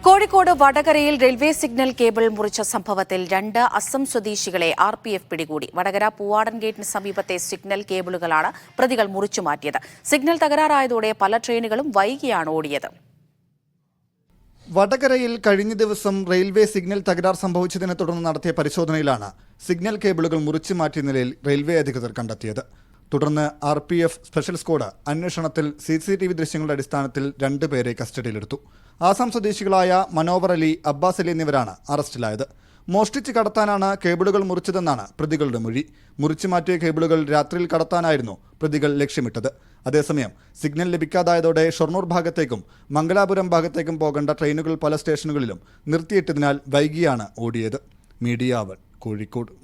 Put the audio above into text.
കോഴിക്കോട് വടകരയിൽ railway signal cable മുറിച്ച സംഭവത്തിൽ 2 അസം സ്വദേശികളെ RPF പിടികൂടി. വടകര പൂവാടൻ ഗേറ്റിന് സമീപത്തെ സിഗ്നൽ കേബിളുകളാണ് പ്രതികൾ മുറിച്ചുമാറ്റിയത്. സിഗ്നൽ തകരാറായതോടെ പല ട്രെയിനുകളും വൈകിയാണ് ഓടിയത്. വടകരയിൽ കഴിഞ്ഞ ദിവസം റെയിൽവേ സിഗ്നൽ തകരാർ സംഭവിച്ചതിനെ തുടർന്ന് നടത്തിയ പരിശോധനയിലാണ് സിഗ്നൽ കേബിളുകൾ മുറിച്ചു മാറ്റിയ നിലയിൽ റെയിൽവേ അധികൃതർ കണ്ടെത്തിയത്. തുടർന്ന് RPF സ്പെഷ്യൽ സ്ക്വാഡ് അന്വേഷണത്തിൽ CCTV ദൃശ്യങ്ങളുടെ അടിസ്ഥാനത്തിൽ 2 പേരെ കസ്റ്റഡിയിലെടുത്തു. ആസാം സ്വദേശികളായ മനോവർ അലി, അബ്ബാസ് അലി എന്നിവരാണ് അറസ്റ്റിലായത്. മോഷ്ടിച്ച് കടത്താനാണ് കേബിളുകൾ മുറിച്ചതെന്നാണ് പ്രതികളുടെ മൊഴി. മുറിച്ചു മാറ്റിയ കേബിളുകൾ രാത്രിയിൽ കടത്താനായിരുന്നു പ്രതികൾ ലക്ഷ്യമിട്ടത്. അതേസമയം സിഗ്നൽ ലഭിക്കാതായതോടെ ഷൊർണൂർ ഭാഗത്തേക്കും മംഗലാപുരം ഭാഗത്തേക്കും പോകേണ്ട ട്രെയിനുകൾ പല സ്റ്റേഷനുകളിലും നിർത്തിയിട്ടതിനാൽ വൈകിയാണ് ഓടിയത്. മീഡിയ 1 കോഴിക്കോട്.